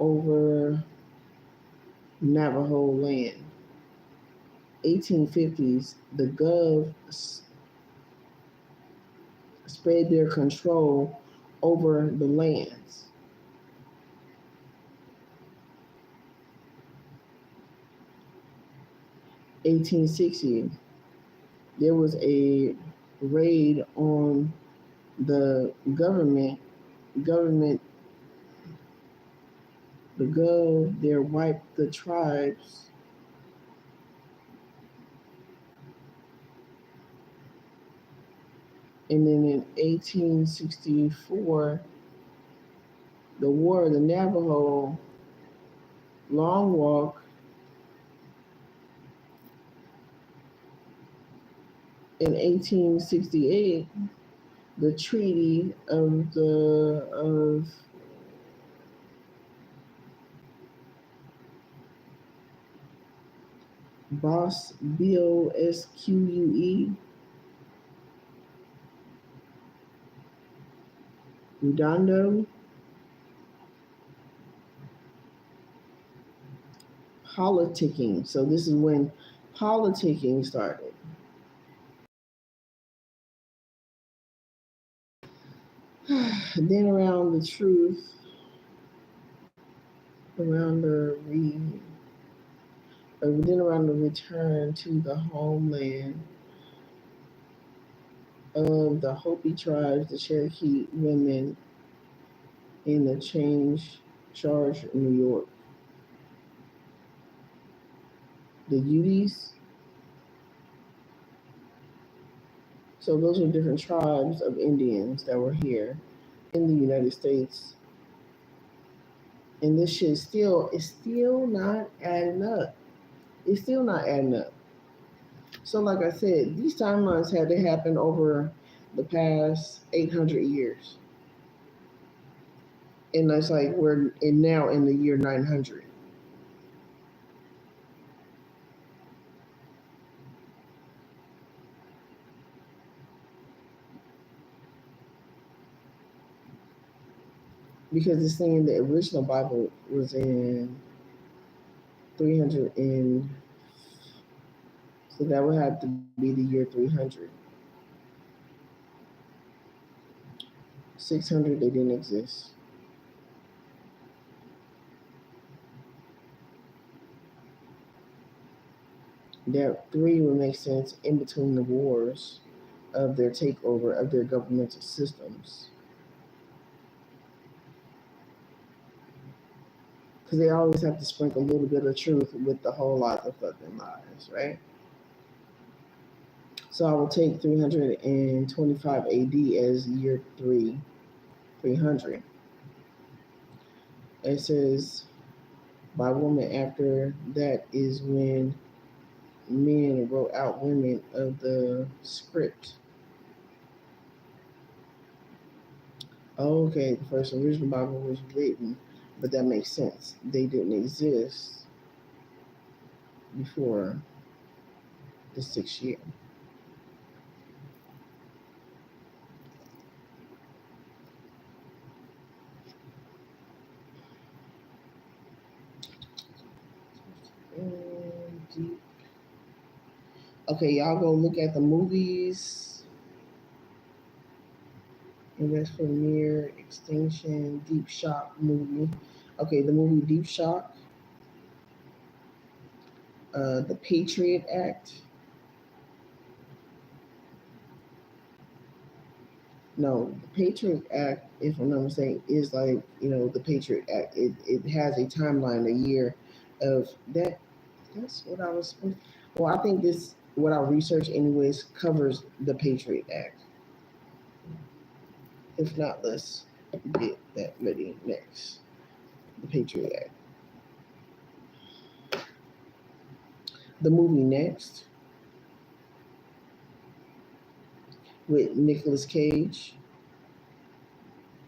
S1: over Navajo land. 1850s, the Gov spread their control over the lands. 1860, there was a raid on the government, the Gov there wiped the tribes. And then in 1864, the War of the Navajo, Long Walk. In 1868, the Treaty of Bosque, Redondo, politicking. So this is when politicking started. Then around the truth, around the return to the homeland of the Hopi tribes, the Cherokee women in the charge in New York. The Utes. So those are different tribes of Indians that were here in the United States. And this shit is still not adding up. It's still not adding up. So like I said, these timelines had to happen over the past 800 years. And that's like we're now in the year 900. Because it's saying the original Bible was in 300 and so that would have to be the year 300. 600, they didn't exist. That three would make sense in between the wars of their takeover of their governmental systems. Because they always have to sprinkle a little bit of truth with the whole lot of fucking lies, right? So I will take 325 AD as year 300. It says by woman after that is when men wrote out women of the script. Okay, the first original Bible was written, but that makes sense. They didn't exist before the 6th year. Okay, y'all go look at the movies. Invest for Near Extinction, Deep Shock movie. Okay, the movie Deep Shock, the Patriot Act. No, the Patriot Act, if I'm not mistaken, is like, the Patriot Act. It has a timeline, a year of that. That's what I was supposed. Well, I think this, what I research anyways, covers the Patriot Act. If not, let's get that ready next. The Patriot Act. The movie Next with Nicolas Cage.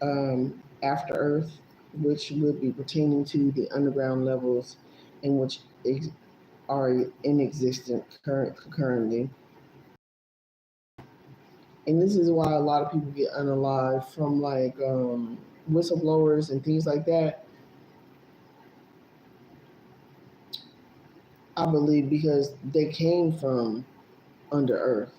S1: After Earth, which would be pertaining to the underground levels in which are in existence currently. And this is why a lot of people get unalived from like whistleblowers and things like that. I believe because they came from under Earth.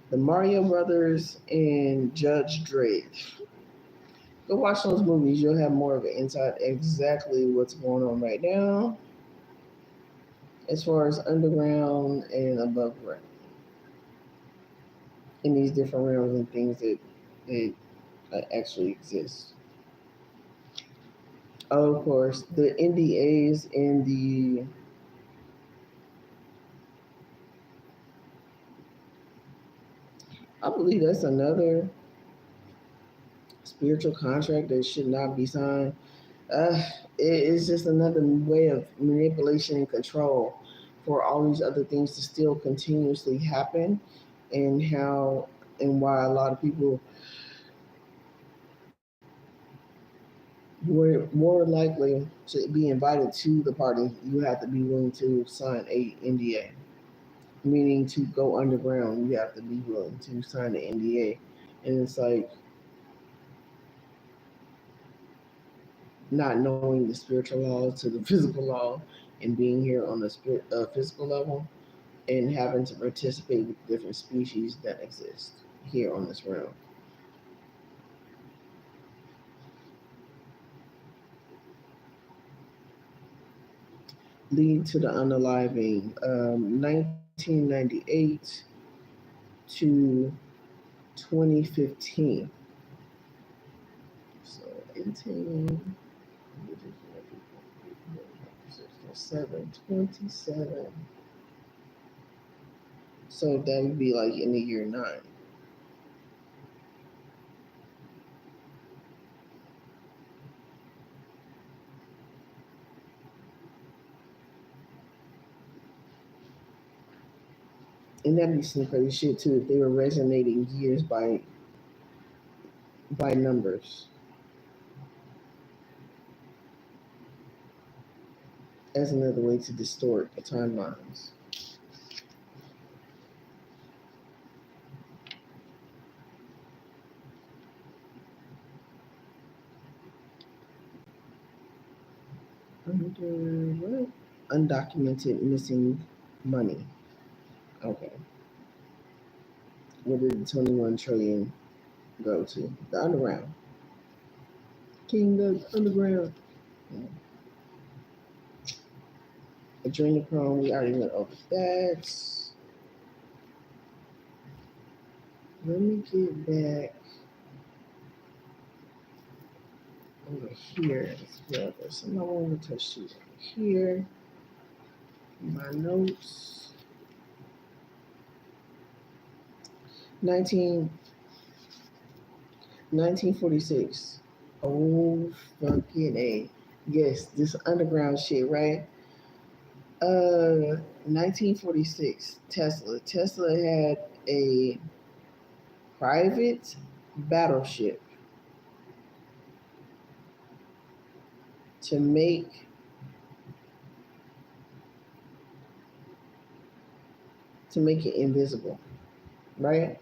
S1: The Mario Brothers and Judge Dredd. Go watch those movies. You'll have more of an insight exactly what's going on right now as far as underground and above ground in these different realms and things that actually exist. Oh, of course, the NDAs and the I believe that's another spiritual contract that should not be signed. Uh, it's just another way of manipulation and control for all these other things to still continuously happen, and how and why a lot of people were more likely to be invited to the party. You have to be willing to sign a NDA, meaning to go underground. You have to be willing to sign the NDA, and it's like not knowing the spiritual laws to the physical law, and being here on the physical level, and having to participate with different species that exist here on this realm. Lead to the unaliving, 1998 to 2015. So 18, 27. So that would be like in the year 9. And that'd be some crazy shit too if they were resonating years by numbers as another way to distort the timelines. Under what? Undocumented missing money. Okay. What is 21 trillion go to? The underground. King of underground. Adrenochrome, we already went over that. Let me get back over here as well. There's something I want to touch to here. My notes. 19, 1946. Oh, fucking A. Yes, this underground shit, right? 1946. Tesla. Tesla had a private battleship to make it invisible, right?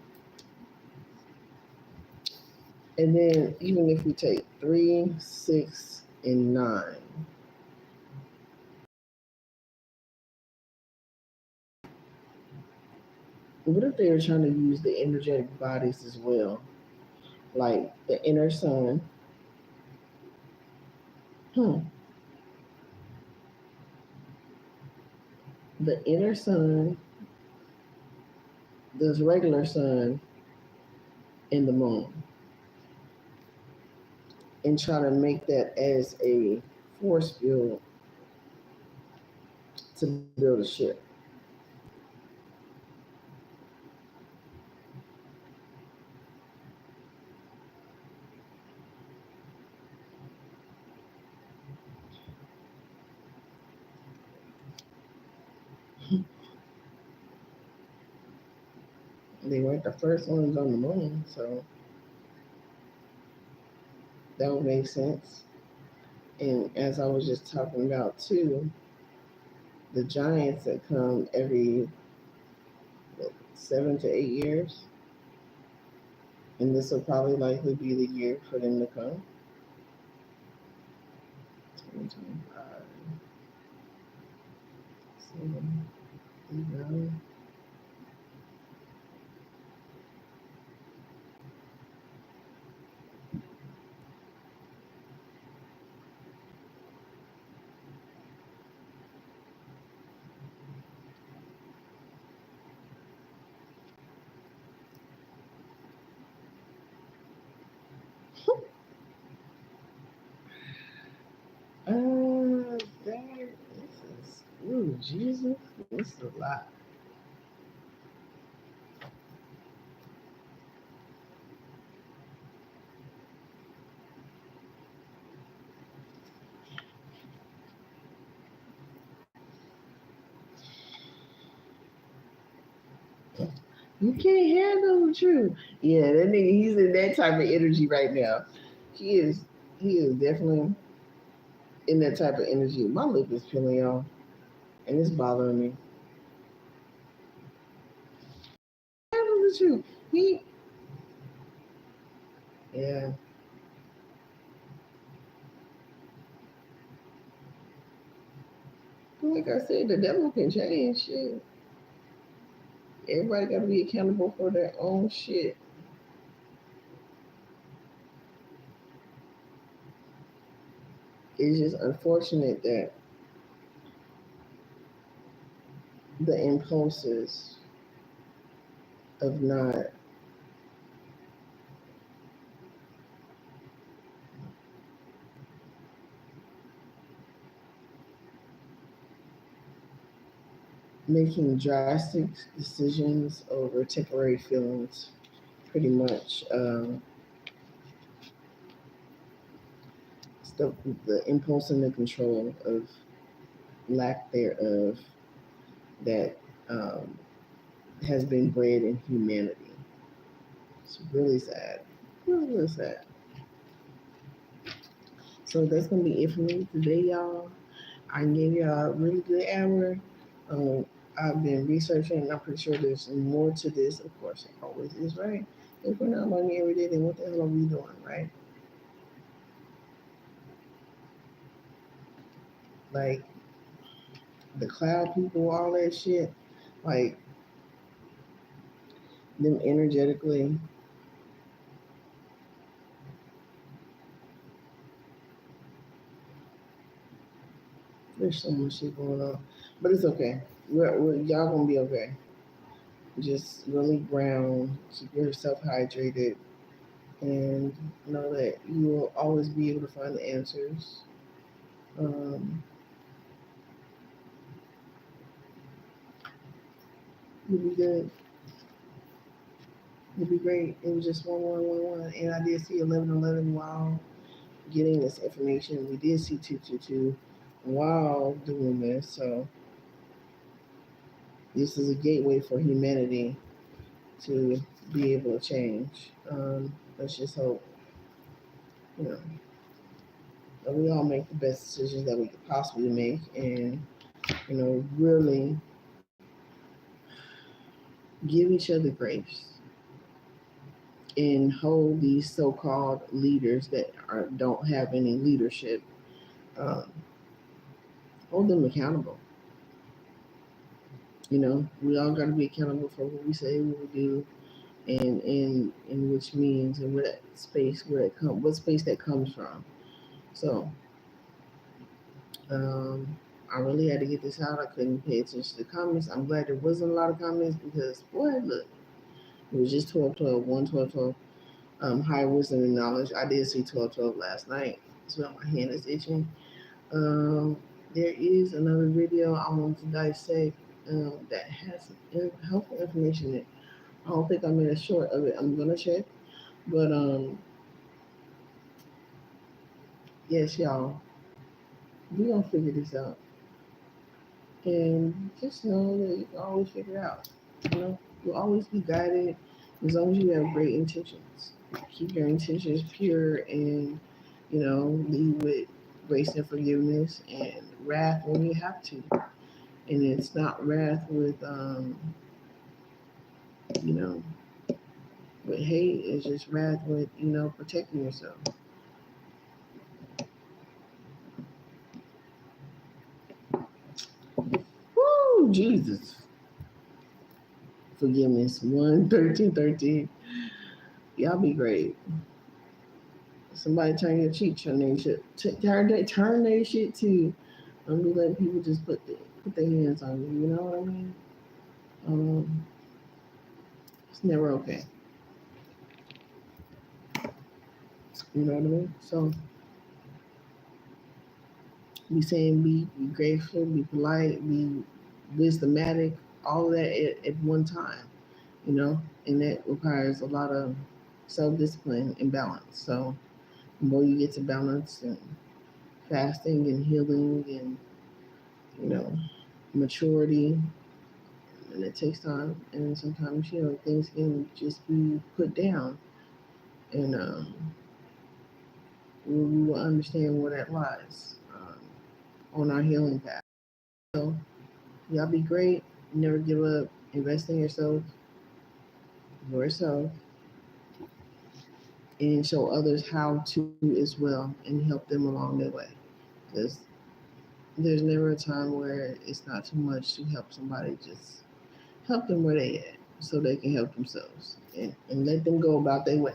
S1: And then even if we take 3, 6, and 9, what if they were trying to use the energetic bodies as well? Like the inner sun. Hmm. The inner sun, the regular sun, and the moon. And try to make that as a force field to build a ship. They weren't the first ones on the moon, so that would make sense. And as I was just talking about too, the giants that come every 7 to 8 years, and this will probably likely be the year for them to come. 2025, 7, 8, 9. This is, ooh, Jesus, this is a lot. You can't handle the truth. Yeah, that nigga, he's in that type of energy right now. He is, he is definitely in that type of energy. My lip is peeling off, and it's bothering me. Handle the truth. He, yeah. Like I said, the devil can change shit. Everybody got to be accountable for their own shit. It's just unfortunate that the impulses of not making drastic decisions over temporary feelings, pretty much the, the impulse and the control of lack thereof that um, has been bred in humanity. It's really sad. Really, really sad. So that's gonna be it for me today, y'all. I gave y'all a really good hour. Um, I've been researching, and I'm pretty sure there's more to this. Of course, it always is, right? If we're not learning every day, then what the hell are we doing, right? Like the cloud people, all that shit, like them energetically There's so much shit going on, but it's okay. Y'all gonna be okay. Just really ground, keep yourself hydrated, and know that you will always be able to find the answers. Um, you'll be good. You'll be great. It was just 1111, and I did see 1111 while getting this information. We did see 222 while doing this, so this is a gateway for humanity to be able to change. Let's just hope, you know, that we all make the best decisions that we could possibly make, and really give each other grace and hold these so-called leaders that don't have any leadership, um, hold them accountable. We all got to be accountable for what we say, what we do, and in which means and what space that comes from. So I really had to get this out. I couldn't pay attention to the comments. I'm glad there wasn't a lot of comments because boy, look, it was just 12, 12. Higher wisdom and knowledge. I did see 12 last night. So my hand is itching. There is another video I want to dissect that has helpful information in it. I don't think I made a short of it. I'm gonna check. But yes, y'all, we gonna figure this out. And just know that you can always figure it out. You'll always be guided as long as you have great intentions. Keep your intentions pure and, lead with grace and forgiveness and wrath when you have to. And it's not wrath you know, with hate, it's just wrath with, protecting yourself. Woo, Jesus. Forgiveness. 1:13:13. Y'all be great. Somebody turn your cheek, turn their shit, turn their shit too. Don't be letting people just put their hands on you. You know what I mean? It's never okay. You know what I mean? So be grateful, be polite, be wisdomatic, all of that at one time. And that requires a lot of self-discipline and balance. So the more you get to balance and fasting and healing and maturity, and it takes time, and sometimes things can just be put down, and we will understand where that lies on our healing path. So y'all be great, never give up, invest in yourself, and show others how to as well, and help them along their way. Because there's never a time where it's not too much to help somebody. Just help them where they at so they can help themselves, and let them go about their way.